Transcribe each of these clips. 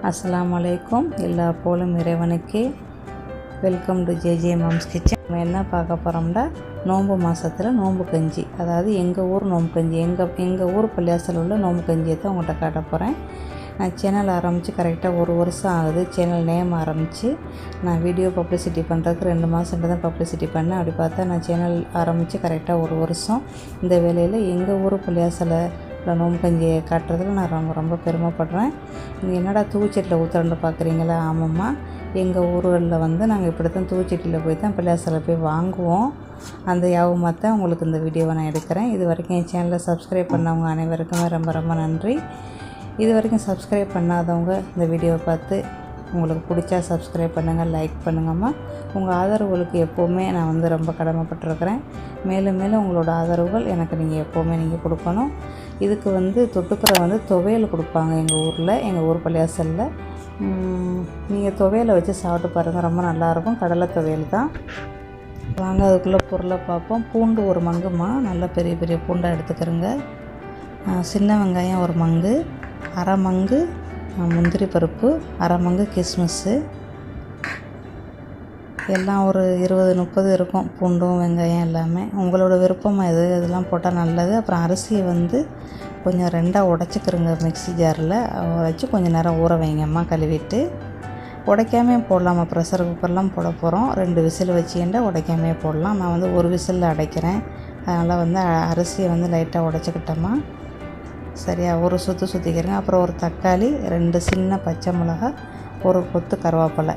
அஸ்ஸலாமு அலைக்கும். எல்லா போலும் இறைவனுக்கே. Welcome to J mom's kitchen. நம்ம என்ன பார்க்க போகிறோம்னா நோம்பு மாதத்தில் நோம்பு கஞ்சி, அதாவது எங்கள் ஊர் நோம்பு கஞ்சி, எங்கள் ஊர் பள்ளியாசல் உள்ள நோம்பு கஞ்சியை தான் உங்கள்கிட்ட காட்ட போகிறேன். நான் சேனல் ஆரம்பித்து கரெக்டாக 1 வருஷம் ஆகுது. சேனல் நேம் ஆரம்பித்து நான் வீடியோ பப்ளிசிட்டி பண்ணுறதுக்கு 2 மாதம் தான் பப்ளிசிட்டி பண்ணேன். அப்படி பார்த்தா நான் சேனல் ஆரம்பித்து கரெக்டாக 1 வருஷம். இந்த வேலையில் எங்கள் ஊர் பள்ளியாசலை நோம்பு கஞ்சியை காட்டுறதுல நான் ரொம்ப பெருமைப்படுறேன். நீங்கள் என்னடா தூச்சட்டியில் ஊற்றுறன்னு பார்க்குறீங்களா? ஆமாம்மா, எங்கள் ஊர்களில் நாங்கள் இப்படி தான் தூச்சட்டியில் போய் தான் பள்ளியாசலில் போய் வாங்குவோம். அந்த யாபமாக தான் உங்களுக்கு இந்த வீடியோவை நான் எடுக்கிறேன். இது வரைக்கும் என் சேனலை சப்ஸ்கிரைப் பண்ணவங்க அனைவருக்குமே ரொம்ப நன்றி. இது வரைக்கும் சப்ஸ்கிரைப் பண்ணாதவங்க இந்த வீடியோவை பார்த்து உங்களுக்கு பிடிச்சா சப்ஸ்கிரைப் பண்ணுங்கள், லைக் பண்ணுங்கம்மா. உங்கள் ஆதரவுகளுக்கு எப்போவுமே நான் ரொம்ப கடமைப்பட்டிருக்கிறேன். மேலும் உங்களோட ஆதரவுகள் எனக்கு நீங்கள் எப்போவுமே கொடுக்கணும். இதுக்கு தொட்டுக்கிற துவையல் கொடுப்பாங்க எங்கள் ஊர் பள்ளியாசலில். நீங்கள் துவையலை வச்சு சாப்பிட்டு பாருங்கள், ரொம்ப நல்லாயிருக்கும். கடலை துவையல் தான். வாங்க அதுக்குள்ளே பொருளை பார்ப்போம். பூண்டு 1 மங்குமா, நல்லா பெரிய பூண்டாக எடுத்துக்கிறோங்க. சின்ன வெங்காயம் 1 மங்கு, 1/2 மங்கு முந்திரி பருப்பு, 1/2 மங்கு கிஸ்மிஸ்ஸு, எல்லாம் ஒரு 20-30 இருக்கும். பூண்டும் வெங்காயம் எல்லாமே உங்களோட விருப்பமாக இதெல்லாம் போட்டால் நல்லது. அப்புறம் அரிசியை கொஞ்சம் 2ஆக உடச்சிக்கிறோங்க. மிக்ஸி ஜாரில் வச்சு கொஞ்சம் நேரம் ஊற வைங்கம்மா. கழுவிட்டு உடைக்காமே போடலாமா, ப்ரெஷர் குக்கர்லாம் போட போகிறோம். 2 விசில் வச்சுக்கிண்டா உடைக்காமே போடலாம். நான் 1 விசிலில் அடைக்கிறேன். அதனால் அரிசியை லைட்டாக உடச்சிக்கிட்டோமா. சரியா, ஒரு சுற்றிக்கிறேங்க. அப்புறம் ஒரு தக்காளி, 2 சின்ன பச்சை மிளகாய், 1 கொத்து கருவேப்பிலை.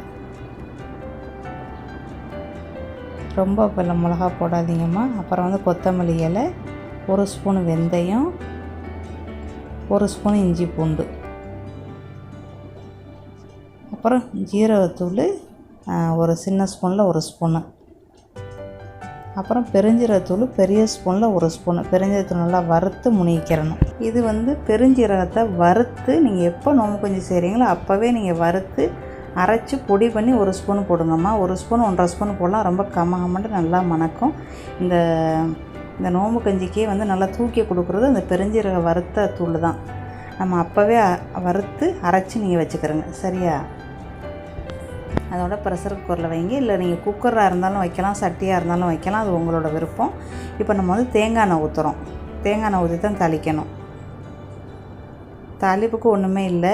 ரொம்ப மிளகா போடாதீங்கம்மா. அப்புறம் கொத்தமல்லி இலை, 1 ஸ்பூன் வெந்தயம், 1 ஸ்பூன் இஞ்சி பூண்டு, அப்புறம் ஜீரகத்தூள் ஒரு சின்ன ஸ்பூனில் 1 ஸ்பூனு, அப்புறம் பெருஞ்சீரகத்தூள் பெரிய ஸ்பூனில் 1 ஸ்பூனு. பெருஞ்சீரகத்தூள் நல்லா வறுத்து முனிக்கிறணும். இது பெருஞ்சீரகத்தை வறுத்து நீங்கள் எப்போ நோம்பு கஞ்சி செய்கிறீங்களோ அப்போவே நீங்கள் வறுத்து அரைச்சி பொடி பண்ணி 1 ஸ்பூன் போடுங்கம்மா. 1 ஸ்பூன் 1.5 ஸ்பூன் போடலாம். ரொம்ப கம்மட்டு நல்லா மணக்கும். இந்த நோம்பு கஞ்சிக்கே நல்லா தூக்கி கொடுக்குறது அந்த பெருஞ்சீரக வறுத்த தூள் தான். நம்ம அப்போவே வறுத்து அரைச்சி நீங்கள் வச்சுக்கிறோங்க. சரியா, அதோட ப்ரெஷர் குக்கரில் வைங்க. இல்லை நீங்கள் குக்கராக இருந்தாலும் வைக்கலாம், சட்டியாக இருந்தாலும் வைக்கலாம். அது உங்களோட விருப்பம். இப்போ நம்ம தேங்காய் எண்ணெய் ஊற்றுறோம். தேங்காய் எண்ணெய் ஊற்றி தான் தாளிக்கணும். தாளிப்புக்கு ஒன்றுமே இல்லை.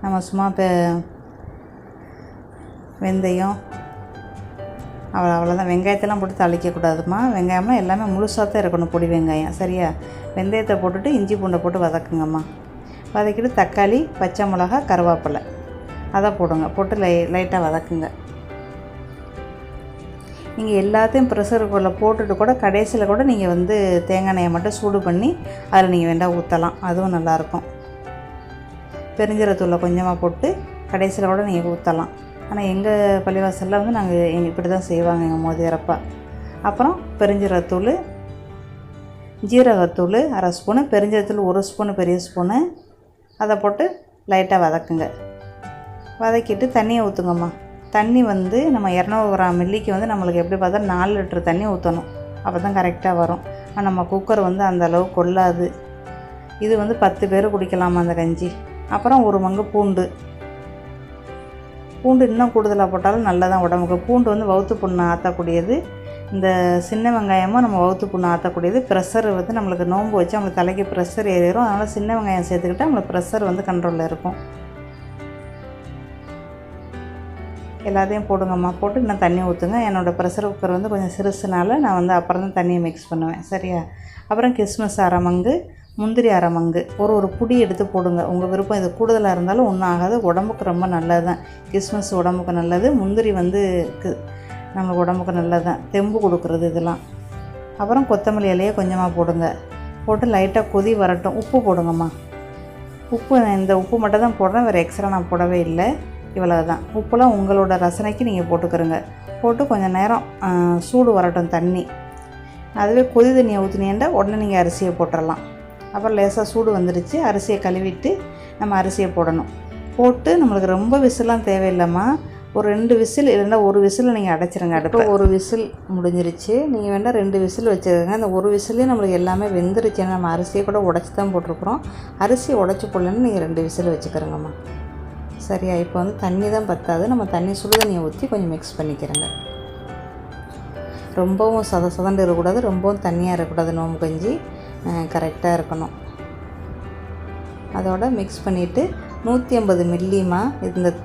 நம்ம சும்மா வெந்தயம் அவ்வளோதான். வெங்காயத்தெல்லாம் போட்டு தாளிக்கக்கூடாதுமா. வெங்காயம்லாம் எல்லாமே முழுசாக தான் இருக்கணும், பொடி வெங்காயம். சரியா, வெந்தயத்தை போட்டுட்டு இஞ்சி பூண்டை போட்டு வதக்குங்கம்மா. வதக்கிட்டு தக்காளி, பச்சை மிளகா, கருவேப்பிலை அதை போடுங்க. போட்டு லைட்டாக வதக்குங்க. நீங்கள் எல்லாத்தையும் ப்ரெஷர் குக்கரில் போட்டுட்டு கூட கடைசியில் கூட நீங்கள் தேங்காய் எண்ணெயை மட்டும் சூடு பண்ணி அதில் நீங்கள் வேண்டாம் ஊற்றலாம். அதுவும் நல்லாயிருக்கும். பெருஞ்சீரகத்தூளை கொஞ்சமாக போட்டு கடைசியில் கூட நீங்கள் ஊற்றலாம். ஆனால் எங்கள் பள்ளிவாசலில் நாங்கள் இப்படி தான் செய்வாங்க எங்கள் மோதியரப்பா. அப்புறம் பெருஞ்சீரகத்தூள், ஜீரகத்தூள் 1/2 ஸ்பூனு, பெருஞ்சீரகத்தூள் 1 ஸ்பூனு பெரிய ஸ்பூனு, அதை போட்டு லைட்டாக வதக்குங்க. வதக்கிட்டு தண்ணியை ஊற்றுங்கம்மா. தண்ணி நம்ம 200 கிராம் மில்லிக்கு நம்மளுக்கு எப்படி பார்த்தா 4 லிட்டர் தண்ணி ஊற்றணும். அப்போ தான் கரெக்டாக வரும். ஆனால் நம்ம குக்கர் அந்த அளவு கொள்ளாது. இது 10 பேர் குடிக்கலாமா அந்த கஞ்சி. அப்புறம் 1 மங்கு பூண்டு இன்னும் கூடுதலாக போட்டாலும் நல்லதான் உடம்புக்கு. பூண்டு வவுத்து புண்ணு ஆற்றக்கூடியது. இந்த சின்ன வெங்காயமும் நம்ம வவுத்து புண்ணு ஆற்றக்கூடியது. ப்ரெஷர் நம்மளுக்கு நோம்பு வச்சு நம்மளுக்கு தலைக்கு ப்ரெஷர் ஏறிடும். அதனால் சின்ன வெங்காயம் சேர்த்துக்கிட்டால் நம்மளுக்கு ப்ரெஷர் கண்ட்ரோலில் இருக்கும். எல்லாத்தையும் போடுங்கம்மா. போட்டு இன்னும் தண்ணி ஊற்றுங்க. என்னோடய ப்ரெஷர் குக்கர் கொஞ்சம் சிறுசுனால நான் அப்புறம் தான் தண்ணியை மிக்ஸ் பண்ணுவேன். சரியா, அப்புறம் கிஸ்மிஸ் 1/2 மங்கு, முந்திரி 1/2 மங்கு, ஒரு புடி எடுத்து போடுங்க. உங்கள் விருப்பம். இது கூடுதலாக இருந்தாலும் ஒன்றும் ஆகாது. உடம்புக்கு ரொம்ப நல்லது தான். கிஸ்மிஸ் உடம்புக்கு நல்லது. முந்திரி நம்ம உடம்புக்கு நல்லது தான், தெம்பு கொடுக்குறது இதெல்லாம். அப்புறம் கொத்தமல்லி இலையை கொஞ்சமாக போடுங்க. போட்டு லைட்டாக கொதி வரட்டும். உப்பு போடுங்கம்மா. இந்த உப்பு மட்டும் தான் போடுறேன், வேறு எக்ஸ்ட்ரா நான் போடவே இல்லை. இவ்வளோ தான். உப்புலாம் உங்களோட ரசனைக்கு நீங்கள் போட்டுக்கிறோங்க. போட்டு கொஞ்சம் நேரம் சூடு வரட்டும் தண்ணி. அதுவே கொதி தண்ணியை ஊற்றினீங்கன்னா உடனே நீங்கள் அரிசியை போட்டுடலாம். அப்புறம் லேசாக சூடு வந்துடுச்சு. அரிசியை கழுவிட்டு நம்ம அரிசியை போடணும். போட்டு நம்மளுக்கு ரொம்ப விசிலாம் தேவையில்லைம்மா. ஒரு 2 விசில் இல்லைன்னா 1 விசில் நீங்கள் அடைச்சிருங்க. அடுப்பு 1 விசில் முடிஞ்சிருச்சு. நீங்கள் வேண்டாம் 2 விசில் வச்சுருங்க. அந்த 1 விசிலே நம்மளுக்கு எல்லாமே வெந்துருச்சு. நம்ம அரிசியை கூட உடச்சி தான் போட்டிருக்குறோம். அரிசியை உடச்சி போடலன்னு நீங்கள் 2 விசில் வச்சுக்கிறோங்கம்மா. சரியா? இப்போ வந்து தண்ணி தான் பத்தாது, நம்ம தண்ணி சுடு தண்ணியை ஊற்றி கொஞ்சம் மிக்ஸ் பண்ணிக்கிறேங்க. ரொம்பவும் சதண்டு இருக்கக்கூடாது, ரொம்பவும் தண்ணியாக இருக்கக்கூடாது. நோம்பு கஞ்சி கரெக்டாக இருக்கணும். அதோட மிக்ஸ் பண்ணிவிட்டு 150 மில்லிமா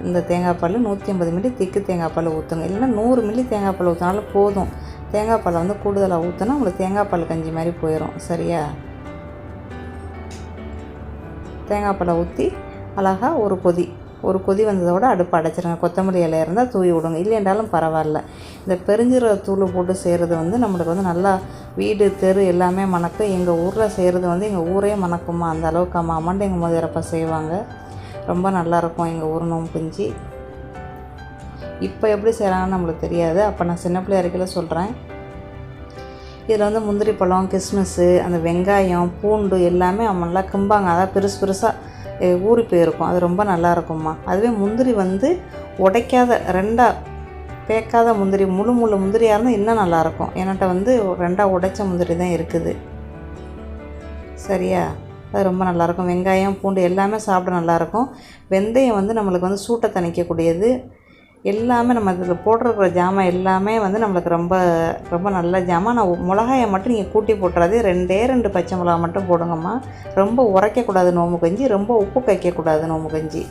இந்த தேங்காய் பால் 150 மில்லி திக்கு தேங்காய் பால் ஊற்றுங்க. இல்லைன்னா 100 மில்லி தேங்காய் பால் ஊற்றினாலும் போதும். தேங்காய் பாலை வந்து கூடுதலாக ஊற்றினா உங்களுக்கு தேங்காய் பால் கஞ்சி மாதிரி போயிடும். சரியா? தேங்காய் பாலை ஊற்றி அழகாக ஒரு கொதி வந்ததோட அடுப்பு அடைச்சிருங்க. கொத்தமல்லி இலை இருந்தால் தூவி விடுங்க, இல்லைன்றாலும் பரவாயில்ல. இந்த பெருஞ்சீரக தூள் போட்டு செய்கிறது வந்து நம்மளுக்கு வந்து நல்லா வீடு தெரு எல்லாமே மணக்கும். எங்கள் ஊரில் செய்கிறது வந்து எங்கள் ஊரே மணக்குமா, அந்த அளவுக்கு அம்மாண்டு எங்கள் முதலப்பா செய்வாங்க. ரொம்ப நல்லாயிருக்கும் எங்கள் ஊர் நோம்பு கஞ்சி. இப்போ எப்படி செய்கிறாங்கன்னு நம்மளுக்கு தெரியாது, அப்போ நான் சின்ன பிள்ளையா இருக்கையில் சொல்கிறேன். இதில் வந்து முந்திரி பழம், கிஸ்மிஸ்ஸு, அந்த வெங்காயம், பூண்டு எல்லாமே நல்லா கிம்பாங்க. அதாவது பெருசாக ஊறி போயிருக்கும். அது ரொம்ப நல்லாயிருக்கும்மா. அதுவே முந்திரி வந்து உடைக்காத 2ஆக பேக்காத முந்திரி, முழு முந்திரியாக இருந்தால் இன்னும் நல்லாயிருக்கும். என்கிட்ட வந்து 2ஆக உடைச்ச முந்திரி தான் இருக்குது. சரியா? அது ரொம்ப நல்லாயிருக்கும். வெங்காயம், பூண்டு எல்லாமே சாப்பிட நல்லாயிருக்கும். வெந்தயம் வந்து நம்மளுக்கு வந்து சூட்டை தணிக்கக்கூடியது. எல்லாமே நம்ம இதில் போட்டிருக்கிற ஜாமான் எல்லாமே வந்து நம்மளுக்கு ரொம்ப ரொம்ப நல்ல ஜாமான். நான் மிளகாயை மட்டும் நீங்கள் கூட்டி போட்டுறாது, 2 பச்சை மிளகா மட்டும் போடுங்கம்மா. ரொம்ப உரைக்கக்கூடாது நோம்பு கஞ்சி, ரொம்ப உப்பு கைக்கக்கூடாது நோம்பு கஞ்சி.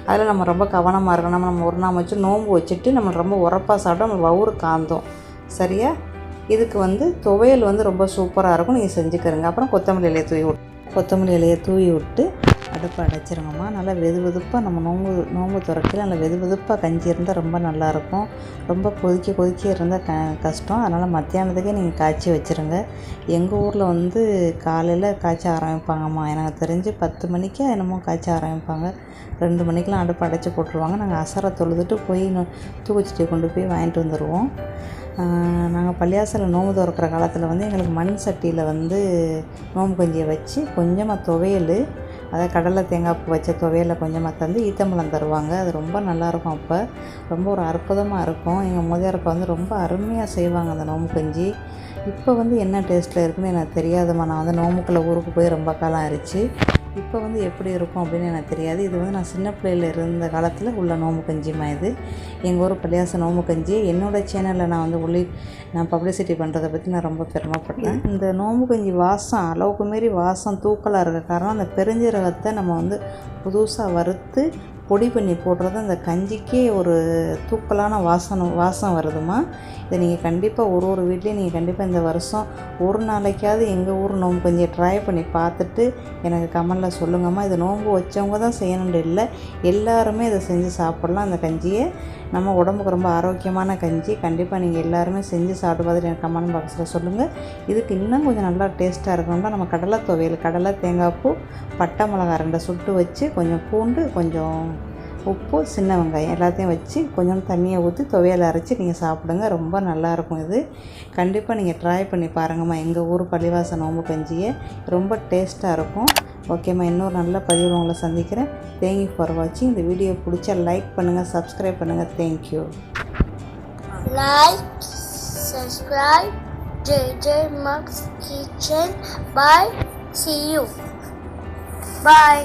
அதில் நம்ம ரொம்ப கவனமாக இருக்கணும். நம்ம ஒரு நாள் வச்சு நோம்பு வச்சுட்டு நம்ம ரொம்ப உரப்பாக சாப்பிட்டா நம்ம வவுறு காந்தோம். சரியா? இதுக்கு வந்து துவையல் வந்து ரொம்ப சூப்பராக இருக்கும். நீங்கள் செஞ்சுக்கிறங்க. அப்புறம் கொத்தமல்லி இலையை தூவி விட்டு அடுப்பை அடைச்சிருங்கம்மா. நல்லா வெதுப்பாக நம்ம நோம்பு துறக்கையில் நல்லா வெதுப்பாக கஞ்சி இருந்தால் ரொம்ப நல்லாயிருக்கும். ரொம்ப கொதிக்க இருந்தால் கஷ்டம். அதனால் மத்தியானத்துக்கே நீங்கள் காய்ச்சி வச்சுருங்க. எங்கள் ஊரில் வந்து காலையில் காய்ச்ச ஆரம்பிப்பாங்கம்மா. எனக்கு தெரிஞ்சு 10 மணிக்கே என்னமோ காய்ச்ச ஆரம்பிப்பாங்க. 2 மணிக்கெலாம் அடுப்பு அடைச்சி போட்டுருவாங்க. நாங்கள் அசரை தொழுதுட்டு போய் தூக்குச்சட்டியை கொண்டு போய் வாங்கிட்டு வந்துடுவோம். நாங்கள் பள்ளியாசலில் நோம்பு திறக்கிற காலத்தில் வந்து எங்களுக்கு மண் சட்டியில் வந்து நோம்பு கஞ்சியை வச்சு கொஞ்சமாக துவையல், அதாவது கடலை தேங்காய் பூ வச்ச துவையலை கொஞ்சமாக தந்து ஈத்தம்பழம் தருவாங்க. அது ரொம்ப நல்லாயிருக்கும். அப்போ ரொம்ப ஒரு அற்புதமாக இருக்கும். எங்கள் முதலியாரப்பா வந்து ரொம்ப அருமையாக செய்வாங்க அந்த நோம்பு கஞ்சி. இப்போ வந்து என்ன டேஸ்ட்டில் இருக்குதுன்னு எனக்கு தெரியாதும்மா. நான் வந்து நோம்புக்குள்ளே ஊருக்கு போய் ரொம்ப காலம் ஆயிடுச்சு. இப்போ வந்து எப்படி இருக்கும் அப்படின்னு எனக்கு தெரியாது. இது வந்து நான் சின்ன பிள்ளையில் இருந்த காலத்தில் உள்ள நோம்பு கஞ்சிமா. இது எங்கள் ஊர் பள்ளியாச நோம்பு கஞ்சி. என்னோடய சேனலில் நான் வந்து நான் பப்ளிசிட்டி பண்ணுறதை பற்றி நான் ரொம்ப பெருமைப்படுறேன். இந்த நோம்பு கஞ்சி வாசம் அளவுக்கு மீறி வாசம் தூக்கலாக இருக்க காரணம் அந்த பெருஞ்சீரகத்தை நம்ம வந்து புதுசாக வறுத்து பொடி பண்ணி போடுறது அந்த கஞ்சிக்கே ஒரு தூக்கலான வாசம் வருதுமா. இதை நீங்கள் கண்டிப்பாக ஒரு வீட்லேயும் நீங்கள் கண்டிப்பாக இந்த வருஷம் ஒரு நாளைக்காவது எங்கள் ஊர் நோம்பு கஞ்சியை ட்ரை பண்ணி பார்த்துட்டு எனக்கு கமெண்டில் சொல்லுங்கம்மா. இது நோம்பு வச்சவங்க தான் செய்யணுன்னு இல்லை, எல்லாருமே இதை செஞ்சு சாப்பிட்லாம். அந்த கஞ்சியை நம்ம உடம்புக்கு ரொம்ப ஆரோக்கியமான கஞ்சி. கண்டிப்பாக நீங்கள் எல்லாருமே செஞ்சு சாப்பிட்டு பார்த்துட்டு எனக்கு கமெண்ட் பாக்ஸில் சொல்லுங்கள். இதுக்கு இன்னும் கொஞ்சம் நல்லா டேஸ்ட்டாக இருக்கணும்னா நம்ம கடலை துவையல், கடலை தேங்காய் பூ, பட்டை மிளகாய் 2 சுட்டு வச்சு கொஞ்சம் பூண்டு, கொஞ்சம் உப்பு, சின்ன வெங்காயம் எல்லாத்தையும் வச்சு கொஞ்சம் தண்ணியை ஊற்றி துவையல் அரைச்சி நீங்கள் சாப்பிடுங்க. ரொம்ப நல்லாயிருக்கும். இது கண்டிப்பாக நீங்கள் ட்ரை பண்ணி பாருங்கம்மா. எங்கள் ஊர் பள்ளிவாசல் நோம்பு கஞ்சியை ரொம்ப டேஸ்ட்டாக இருக்கும். ஓகேம்மா, இன்னொரு நல்ல பதிவில் உங்களை சந்திக்கிறேன். தேங்க்யூ ஃபார் வாட்சிங். இந்த வீடியோ பிடிச்சா லைக் பண்ணுங்கள், சப்ஸ்கிரைப் பண்ணுங்கள். Thank you. Like, subscribe, JJ Mom's Kitchen. Bye. See you. Bye.